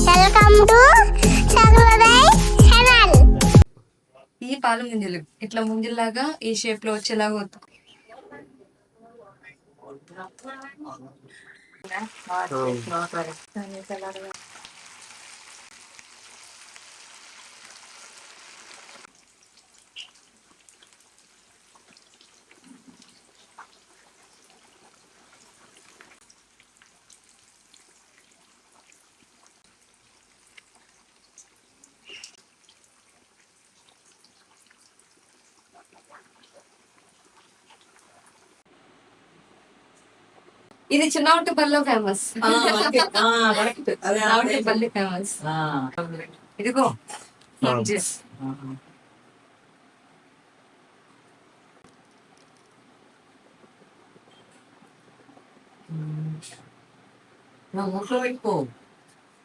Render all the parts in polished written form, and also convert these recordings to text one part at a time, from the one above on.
Welcome to సర్వోదయ్ channel. ఈ పాలు ముంజలు ఇట్లా ముంజల్లాగా ఈ షేప్ లో వచ్చేలాగా ఒత్తుకో. ఇది చిన్నవటిపల్లిలో ఫేమస్. చిన్నవటిపల్లి ఫేమస్. ఇదిగో ఊట్లో పెట్టుకో.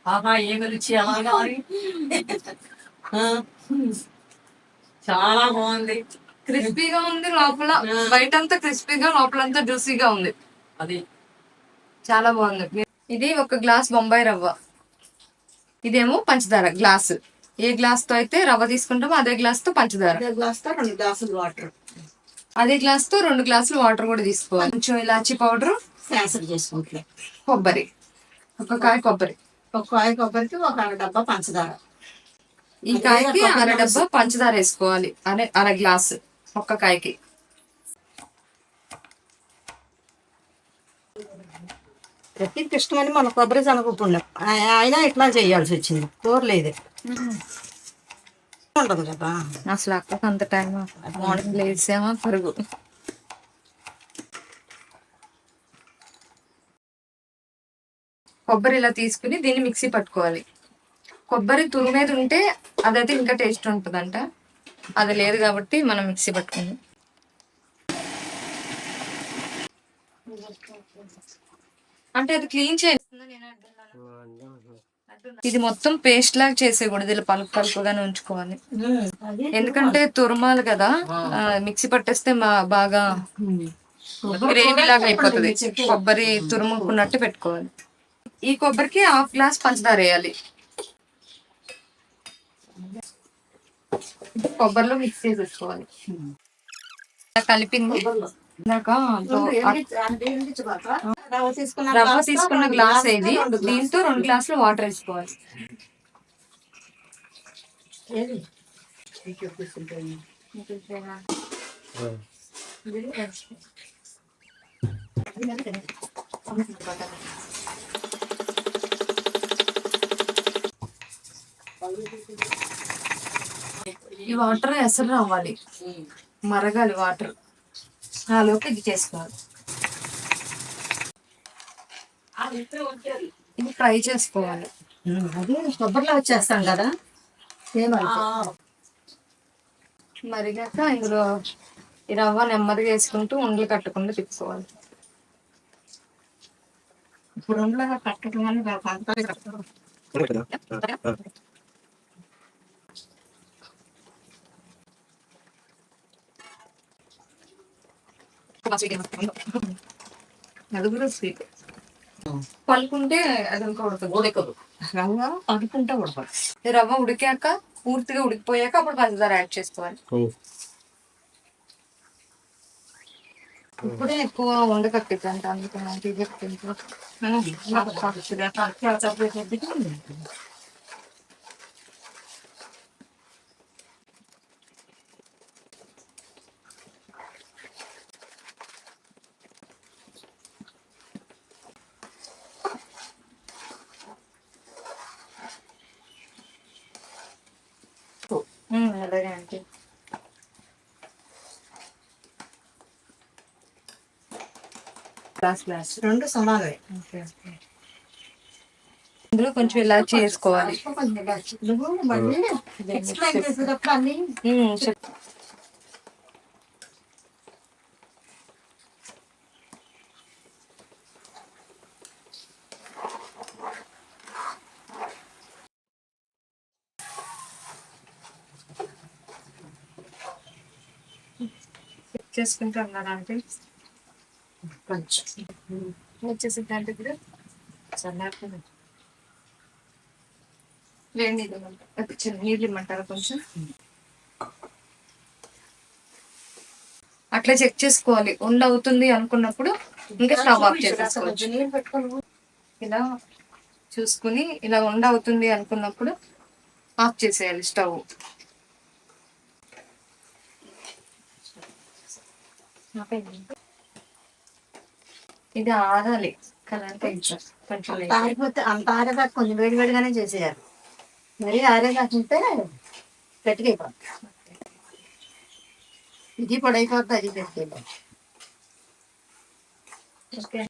ఆహా ఏమి రుచి అలాగా చాలా బాగుంది. క్రిస్పీగా ఉంది లోపల, బయటంతా క్రిస్పీగా లోపలంతా జ్యూసీగా ఉంది. అది చాలా బాగుంది. ఇది ఒక గ్లాస్ బొంబాయి రవ్వ, ఇదేమో పంచదార గ్లాసు. ఏ గ్లాస్ తో అయితే రవ్వ తీసుకుంటామో అదే గ్లాస్ తో పంచదార, గ్లాస్ తో 2 గ్లాసులు వాటర్, అదే గ్లాస్ తో 2 గ్లాసులు వాటర్ కూడా తీసుకోవాలి. కొంచెం ఇలాచి పౌడర్, శాసన చేసుకుంటే కొబ్బరి, ఒక కాయ కొబ్బరి, ఒక కాయ కొబ్బరికి ఒక అర డబ్బా పంచదార. ఈ కాయకి అర డబ్బా పంచదార వేసుకోవాలి. అర గ్లాసు ఒక్క కాయకి. ప్రతికి ఇష్టమని మన కొబ్బరి చనగకుండా అయినా ఇట్లా చేయాల్సి వచ్చింది. కూరలేదు ఉండదు కదా అసలు అక్కడికి అంత టైం. మార్నింగ్ లేసామా పరుగు. కొబ్బరి ఇలా తీసుకుని దీన్ని మిక్సీ పట్టుకోవాలి. కొబ్బరి తురిమేది ఉంటే అదైతే ఇంకా టేస్ట్ ఉంటుందంట, అది లేదు కాబట్టి మనం మిక్సీ పట్టుకుందాం. అంటే అది క్లీన్ చేస్తుందా? ఇది మొత్తం పేస్ట్ లాగా చేసేయకూడదు, ఇలా పలుకు పలుకుగానే ఉంచుకోవాలి. ఎందుకంటే తురమాలి కదా, మిక్సీ పట్టేస్తే బాగా గ్రేవీ లాగా అయిపోతుంది. కొబ్బరి తురుముకున్నట్టు పెట్టుకోవాలి. ఈ కొబ్బరికి 1/2 గ్లాస్ పంచదార వేయాలి. కొబ్బరిలో మిక్స్ చేసేసుకోవాలి. కలిపింది రవ్వ తీసుకున్న గ్లాస్ ఇది, దీంతో 2 గ్లాసులు వాటర్ వేసుకోవాలి. ఈ వాటర్ ఎసరు రావాలి, మరగాలి వాటర్. ఆలోపు ఇది చేసుకోవాలి. ఇది ఫ్రై చేసుకోవాలి. అది కొబ్బరిలో వచ్చేస్తాం కదా. మరిగాక ఇందులో ఈ రవ్వ నెమ్మదిగా వేసుకుంటూ ఉండలు కట్టకుండా తిప్పుకోవాలి. ఇప్పుడు ఉండగా కట్టడం అని నలుగురు స్వీట్ పలుకుంటే అది ఇంకా ఉడకదు. రవ్వ పడుకుంటే ఉడకదు. రవ్వ ఉడికాక పూర్తిగా ఉడికిపోయాక అప్పుడు పంచదార యాడ్ చేసుకోవాలి. ఇప్పుడే ఎక్కువ ఉండకట్టిద్దంట, అందుకని అలాగే అంటే గ్లాస్ 2 సమానమే. ఇందులో కొంచెం ఇలాచి వేసుకోవాలి. చేసుకుంటా ఉన్నారంటే కొంచెం వచ్చేసిందంటే ఇప్పుడు చల్లారుతుంది. వేడి నీళ్ళు ఇమ్మంటారా? నీళ్ళు ఇమ్మంటారా కొంచెం? అట్లా చెక్ చేసుకోవాలి. ఉండ అవుతుంది అనుకున్నప్పుడు ఇంకా స్టవ్ ఆఫ్ చేసేసుకోవచ్చు. ఇలా చూసుకుని ఇలా ఉండ అవుతుంది అనుకున్నప్పుడు ఆఫ్ చేసేయాలి స్టవ్. ఇది ఆరాలి కదా, కొంచెం ఆరిపోతే అంత ఆరేదాకా కొంచెం వేడి వేడిగానే చేసేయాలి. మరీ ఆరేదాకుంటే గట్టిగా అయిపోతుంది. ఇది పొడైపోతుంది, అది గట్టిగా. ఓకే.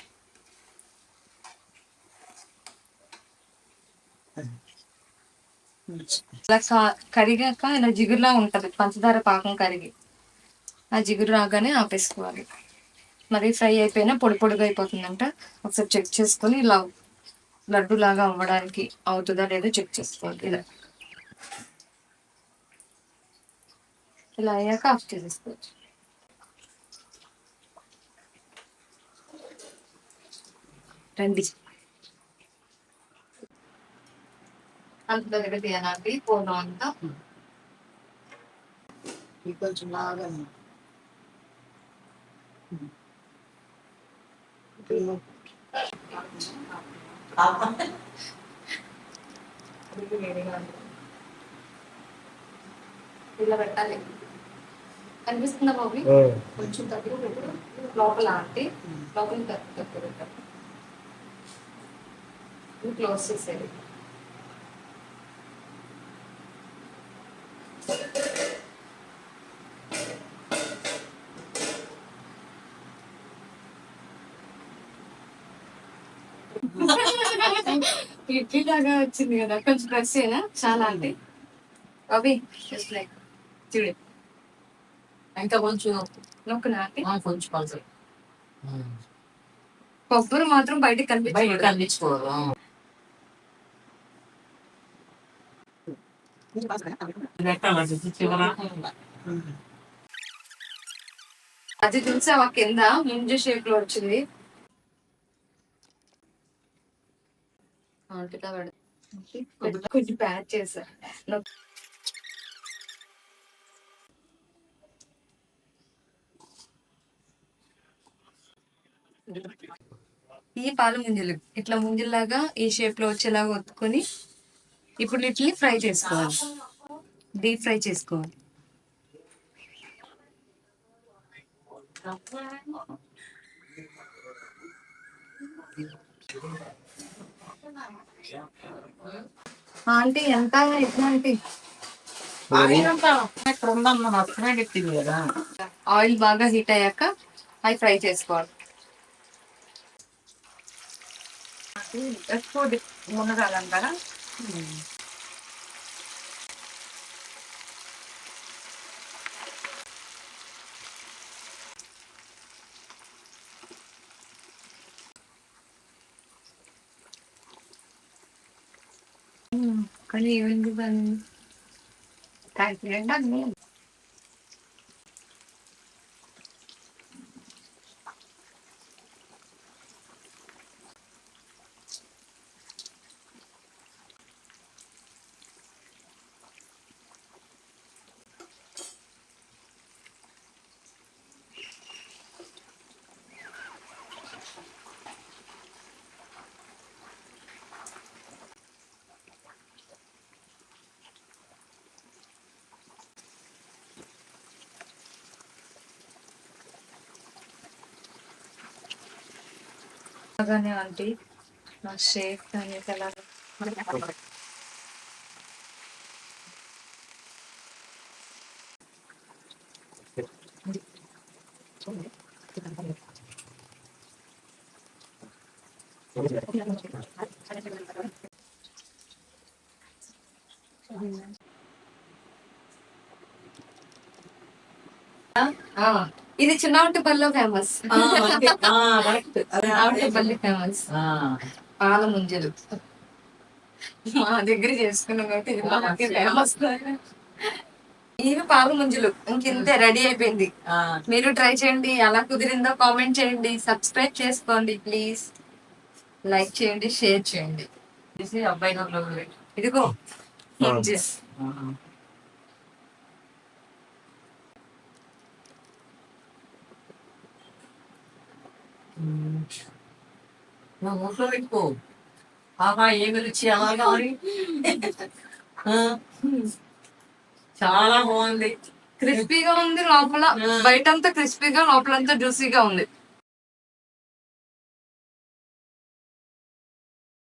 ఇలా కరిగాక ఇలా జిగురులా ఉంటది పంచదార పాకం కరిగి, ఆ జిగురు రాగానే ఆపేసుకోవాలి. మరీ ఫ్రై అయిపోయినా పొడి పొడిగా అయిపోతుందంట. ఒకసారి చెక్ చేసుకొని ఇలా లడ్డు లాగా అవ్వడానికి అవుతుందా లేదో చెక్ చేసుకోవాలి. ఇలా ఇలా అయ్యాక ఆఫ్ చేసేసుకోవచ్చు. రండి అంత దగ్గర తీయాలి పూర్వం అంతా. కొంచెం బాగా ఇలా పెట్టాలి. కనిపిస్తుందా బాబీ? కొంచెం తగ్గిన పెట్టు లోపల అంటే లోపల తక్కువ పెట్టాలి. క్లోజ్ చేసేది. ఇడ్లీ లాగా వచ్చింది కదా, కొంచెం ప్రెస్ అయినా చాలా అంటే అవి జస్ట్ లైక్ చూడు. ఇంకా కొంచెం నొక్కునా అంటే కొంచెం పలుసు కొబ్బరి మాత్రం బయటకు కనిపించుకోదు. అది చూసావా కింద ముంజ షేప్ లో వచ్చింది. కొంచెం ప్యాచ్ చేసా. ఈ పాల ముంజలు ఇట్లా ముంజల్లాగా ఈ షేప్ లో వచ్చేలాగా ఒత్తుకొని ఇప్పుడు వీటిని ఫ్రై చేసుకోవాలి, డీప్ ఫ్రై చేసుకోవాలి. ఆంటీ ఎంత ఎట్లా ఆంటీ? ఆయిల్ బాగా హీట్ అయ్యాక అవి ఫ్రై చేసుకోవాలి. ఎక్కువ మునగాలంటారా? కానీ ఏమైంది దాన్ని అన్ని బాగానే ఆంటీ నా షేప్ కానీ ఎలా ఇది చిన్నవంటిపల్లిలో ఫేమస్. చిన్నవంటిపల్లి ఫేమస్ పాల ముంజలు మా దగ్గర చేసుకున్నాం కాబట్టి ఇది మాకు ఫేమస్. ఇవి పాల ముంజలు ఇంకింతే రెడీ అయిపోయింది. మీరు ట్రై చేయండి, ఎలా కుదిరిందో కామెంట్ చేయండి, సబ్స్క్రైబ్ చేసుకోండి ప్లీజ్, లైక్ చేయండి, షేర్ చేయండి. అబ్బాయి ఇదిగో ఊట్లో పెట్టుకో. ఆహా ఏమి రుచి అలాగా మరి. చాలా బాగుంది. క్రిస్పీగా ఉంది లోపల, బయట అంతా క్రిస్పీగా లోపలంతా జ్యూసీగా ఉంది.